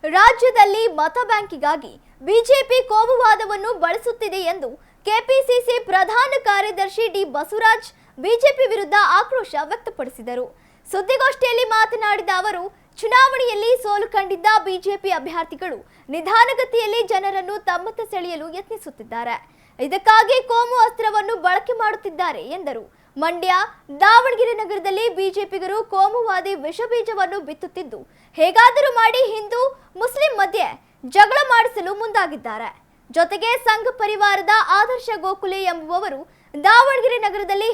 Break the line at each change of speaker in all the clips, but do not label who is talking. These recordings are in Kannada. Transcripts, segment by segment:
ರಾಜ್ಯದಲ್ಲಿ ಮತ ಬ್ಯಾಂಕಿಗಾಗಿ ಬಿಜೆಪಿ ಕೋಮುವಾದವನ್ನು ಬಳಸುತ್ತಿದೆ ಎಂದು ಕೆಪಿಸಿಸಿ ಪ್ರಧಾನ ಕಾರ್ಯದರ್ಶಿ ಡಿ ಬಸವರಾಜ್ ಬಿಜೆಪಿ ವಿರುದ್ಧ ಆಕ್ರೋಶ ವ್ಯಕ್ತಪಡಿಸಿದರು. ಸುದ್ದಿಗೋಷ್ಠಿಯಲ್ಲಿ ಮಾತನಾಡಿದ ಅವರು, ಚುನಾವಣೆಯಲ್ಲಿ ಸೋಲು ಕಂಡಿದ್ದ ಬಿಜೆಪಿ ಅಭ್ಯರ್ಥಿಗಳು ನಿಧಾನಗತಿಯಲ್ಲಿ ಜನರನ್ನು ತಮ್ಮತ್ತ ಸೆಳೆಯಲು ಯತ್ನಿಸುತ್ತಿದ್ದಾರೆ. ಇದಕ್ಕಾಗಿ ಕೋಮು ಅಸ್ತ್ರವನ್ನು ಬಳಕೆ ಮಾಡುತ್ತಿದ್ದಾರೆ ಎಂದರು. ಮಂಡ್ಯ, ದಾವಣಗೆರೆ ನಗರದಲ್ಲಿ ಬಿಜೆಪಿಗರು ಕೋಮುವಾದಿ ವಿಷಬೀಜವನ್ನು ಬಿತ್ತುತ್ತಿದ್ದು, ಹೇಗಾದರೂ ಮಾಡಿ ಹಿಂದೂ ಮುಸ್ಲಿಂ ಮಧ್ಯೆ ಜಗಳ ಮಾಡಿಸಲು ಮುಂದಾಗಿದ್ದಾರೆ. ಜೊತೆಗೆ ಸಂಘ ಪರಿವಾರದ ಆದರ್ಶ ಗೋಕುಲೆ ಎಂಬುವವರು ದಾವಣಗೆರೆ ನಗರದಲ್ಲಿ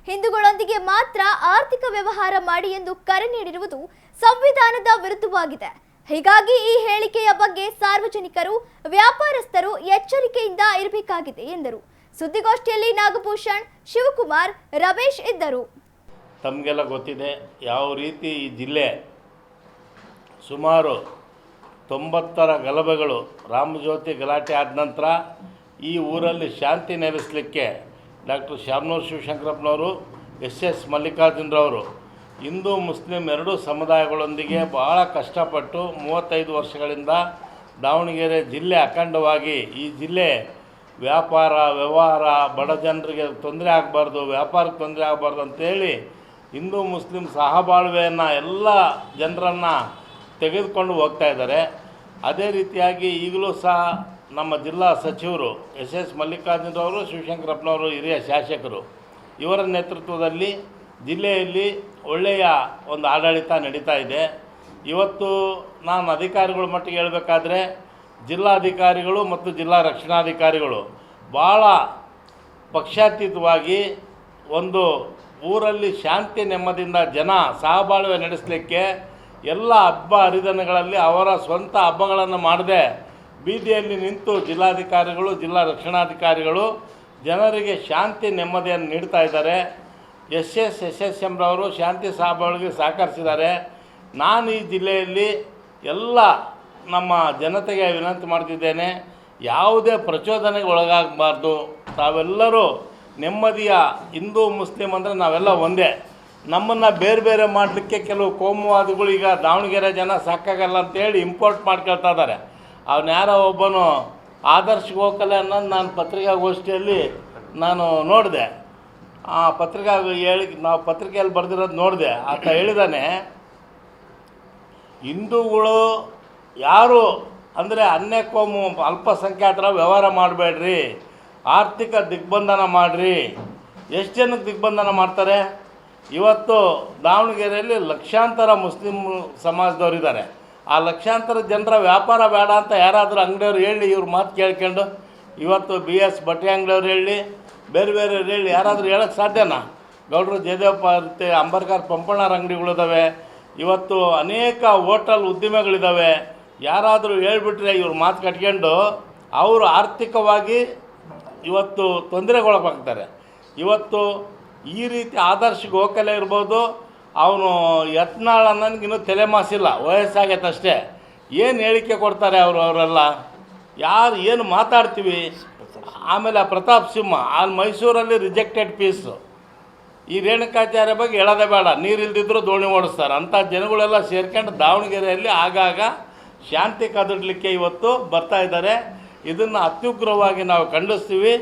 ಹಿಂದೂಗಳೊಂದಿಗೆ ಮಾತ್ರ ಆರ್ಥಿಕ ವ್ಯವಹಾರ ಮಾಡಿ ಎಂದು ಕರೆ ನೀಡಿರುವುದು ಸಂವಿಧಾನದ ವಿರುದ್ಧವಾಗಿದೆ. ಹೀಗಾಗಿ ಈ ಹೇಳಿಕೆಯ ಬಗ್ಗೆ ಸಾರ್ವಜನಿಕರು, ವ್ಯಾಪಾರಸ್ಥರು ಎಚ್ಚರಿಕೆಯಿಂದ ಇರಬೇಕಾಗಿದೆ ಎಂದರು. ಸುದ್ದಿಗೋಷ್ಠಿಯಲ್ಲಿ ನಾಗಭೂಷಣ್, ಶಿವಕುಮಾರ್, ರಮೇಶ್ ಇದ್ದರು.
ತಮಗೆಲ್ಲ ಗೊತ್ತಿದೆ ಯಾವ ರೀತಿ ಈ ಜಿಲ್ಲೆ ಸುಮಾರು 90ರ ಗಲಭೆಗಳು, ರಾಮಜ್ಯೋತಿ ಗಲಾಟೆ ಆದ ನಂತರ ಈ ಊರಲ್ಲಿ ಶಾಂತಿ ನೆಲೆಸಲಿಕ್ಕೆ ಡಾಕ್ಟರ್ ಶಾಮನೂರು ಶಿವಶಂಕರಪ್ಪನವರು, ಎಸ್ ಮಲ್ಲಿಕಾರ್ಜುನರವರು ಹಿಂದೂ ಮುಸ್ಲಿಂ ಎರಡೂ ಸಮುದಾಯಗಳೊಂದಿಗೆ ಭಾಳ ಕಷ್ಟಪಟ್ಟು 35 ವರ್ಷಗಳಿಂದ ದಾವಣಗೆರೆ ಜಿಲ್ಲೆ ಅಖಂಡವಾಗಿ ಈ ಜಿಲ್ಲೆ ವ್ಯಾಪಾರ ವ್ಯವಹಾರ ಬಡ ಜನರಿಗೆ ತೊಂದರೆ ಆಗಬಾರ್ದು, ವ್ಯಾಪಾರಕ್ಕೆ ತೊಂದರೆ ಆಗಬಾರ್ದು ಅಂತೇಳಿ ಹಿಂದೂ ಮುಸ್ಲಿಂ ಸಹಬಾಳ್ವೆಯನ್ನು ಎಲ್ಲ ಜನರನ್ನು ತೆಗೆದುಕೊಂಡು ಹೋಗ್ತಾ ಇದ್ದಾರೆ. ಅದೇ ರೀತಿಯಾಗಿ ಈಗಲೂ ಸಹ ನಮ್ಮ ಜಿಲ್ಲಾ ಸಚಿವರು ಎಸ್ ಮಲ್ಲಿಕಾರ್ಜುನರವರು, ಶಿವಶಂಕರಪ್ಪನವರು ಹಿರಿಯ ಶಾಸಕರು ಇವರ ನೇತೃತ್ವದಲ್ಲಿ ಜಿಲ್ಲೆಯಲ್ಲಿ ಒಳ್ಳೆಯ ಒಂದು ಆಡಳಿತ ನಡೀತಾ ಇದೆ. ಇವತ್ತು ನಾನು ಅಧಿಕಾರಿಗಳ ಮಟ್ಟಿಗೆ ಹೇಳಬೇಕಾದ್ರೆ ಜಿಲ್ಲಾಧಿಕಾರಿಗಳು ಮತ್ತು ಜಿಲ್ಲಾ ರಕ್ಷಣಾಧಿಕಾರಿಗಳು ಭಾಳ ಪಕ್ಷಾತೀತವಾಗಿ ಒಂದು ಊರಲ್ಲಿ ಶಾಂತಿ ನೆಮ್ಮದಿಯಿಂದ ಜನ ಸಹಬಾಳ್ವೆ ನಡೆಸಲಿಕ್ಕೆ ಎಲ್ಲ ಹಬ್ಬ ಹರಿದಿನಗಳಲ್ಲಿ ಅವರ ಸ್ವಂತ ಹಬ್ಬಗಳನ್ನು ಮಾಡದೆ ಬೀದಿಯಲ್ಲಿ ನಿಂತು ಜಿಲ್ಲಾಧಿಕಾರಿಗಳು, ಜಿಲ್ಲಾ ರಕ್ಷಣಾಧಿಕಾರಿಗಳು ಜನರಿಗೆ ಶಾಂತಿ ನೆಮ್ಮದಿಯನ್ನು ನೀಡ್ತಾ ಇದ್ದಾರೆ. ಎಸ್ ಎಂರವರು ಶಾಂತಿ ಸಹಬಾಳ್ವೆಗೆ ಸಹಕರಿಸಿದ್ದಾರೆ. ನಾನು ಈ ಜಿಲ್ಲೆಯಲ್ಲಿ ಎಲ್ಲ ನಮ್ಮ ಜನತೆಗೆ ವಿನಂತಿ ಮಾಡ್ತಿದ್ದೇನೆ, ಯಾವುದೇ ಪ್ರಚೋದನೆಗೆ ಒಳಗಾಗಬಾರ್ದು. ತಾವೆಲ್ಲರೂ ನೆಮ್ಮದಿಯ ಹಿಂದೂ ಮುಸ್ಲಿಂ ಅಂದರೆ ನಾವೆಲ್ಲ ಒಂದೇ. ನಮ್ಮನ್ನು ಬೇರೆ ಬೇರೆ ಮಾಡಲಿಕ್ಕೆ ಕೆಲವು ಕೋಮುವಾದಿಗಳು ಈಗ ದಾವಣಗೆರೆ ಜನ ಸಾಕಾಗಲ್ಲ ಅಂತೇಳಿ ಇಂಪೋರ್ಟ್ ಮಾಡ್ಕೊಳ್ತಾ ಇದ್ದಾರೆ. ಅವನು ಯಾರೋ ಒಬ್ಬನು ಆದರ್ಶ ಗೋಕಲೆ ಅನ್ನೋದು ನಾನು ಪತ್ರಿಕಾಗೋಷ್ಠಿಯಲ್ಲಿ ನಾನು ನೋಡಿದೆ. ಆ ನಾವು ಪತ್ರಿಕೆಯಲ್ಲಿ ಬರೆದಿರೋದು ನೋಡಿದೆ. ಆತ ಹೇಳಿದಾನೆ, ಹಿಂದೂಗಳು ಯಾರು ಅಂದರೆ ಅನ್ಯ ಕೋಮು ಅಲ್ಪಸಂಖ್ಯಾತರ ವ್ಯವಹಾರ ಮಾಡಬೇಡ್ರಿ, ಆರ್ಥಿಕ ದಿಗ್ಬಂಧನ ಮಾಡಿರಿ. ಎಷ್ಟು ಜನಕ್ಕೆ ದಿಗ್ಬಂಧನ ಮಾಡ್ತಾರೆ? ಇವತ್ತು ದಾವಣಗೆರೆಯಲ್ಲಿ ಲಕ್ಷಾಂತರ ಮುಸ್ಲಿಂ ಸಮಾಜದವರಿದ್ದಾರೆ. ಆ ಲಕ್ಷಾಂತರ ಜನರ ವ್ಯಾಪಾರ ಬೇಡ ಅಂತ ಯಾರಾದರೂ ಅಂಗಡಿಯವ್ರು ಹೇಳಿ, ಇವ್ರ ಮಾತು ಕೇಳ್ಕೊಂಡು ಇವತ್ತು BS ಬಟ್ಟೆ ಅಂಗಡಿಯವ್ರು ಹೇಳಿ, ಬೇರೆ ಬೇರೆ ಹೇಳಿ ಯಾರಾದರೂ ಹೇಳೋಕ್ಕೆ ಸಾಧ್ಯನಾ? ಗೌಡ್ರು ಜಯದೇವಪ್ಪ ಇರುತ್ತೆ, ಅಂಬರ್ಕರ್ ಪಂಪಣ್ಣರ ಅಂಗಡಿಗಳಿದ್ದಾವೆ, ಇವತ್ತು ಅನೇಕ ಹೋಟೆಲ್ ಉದ್ದಿಮೆಗಳಿದ್ದಾವೆ. ಯಾರಾದರೂ ಹೇಳ್ಬಿಟ್ರೆ ಇವ್ರ ಮಾತು ಕಟ್ಕೊಂಡು ಅವರು ಆರ್ಥಿಕವಾಗಿ ಇವತ್ತು ತೊಂದರೆಗೊಳಗಾಗ್ತಾರೆ. ಇವತ್ತು ಈ ರೀತಿ ಆದರ್ಶ ಗೋಖಲೆ ಇರ್ಬೋದು, ಅವನು ಯತ್ನಾಳ್ ಅನ್ನೋನಿಗಿನ್ನೂ ತಲೆ ಮಾಸಿಲ್ಲ, ವಯಸ್ಸಾಗೈತೆ ಅಷ್ಟೇ. ಏನು ಹೇಳಿಕೆ ಕೊಡ್ತಾರೆ ಅವರೆಲ್ಲ, ಯಾರು ಏನು ಮಾತಾಡ್ತೀವಿ. ಆಮೇಲೆ ಆ ಪ್ರತಾಪ್ ಸಿಂಹ ಅಲ್ಲಿ ಮೈಸೂರಲ್ಲಿ ರಿಜೆಕ್ಟೆಡ್ ಪೀಸು. ಈ ರೇಣುಕಾಚಾರ್ಯ ಬಗ್ಗೆ ಹೇಳೋದೇ ಬೇಡ, ನೀರಿಲ್ದಿದ್ದರೂ ದೋಣಿ ಓಡಿಸ್ತಾರೆ. ಅಂಥ ಜನಗಳೆಲ್ಲ ಸೇರ್ಕೊಂಡು ದಾವಣಗೆರೆಯಲ್ಲಿ ಆಗಾಗ ಶಾಂತಿ ಕದಡಲಿಕ್ಕೆ ಇವತ್ತು ಬರ್ತಾ ಇದ್ದಾರೆ. ಇದನ್ನು ಅತ್ಯುಗ್ರವಾಗಿ ನಾವು ಖಂಡಿಸ್ತೀವಿ.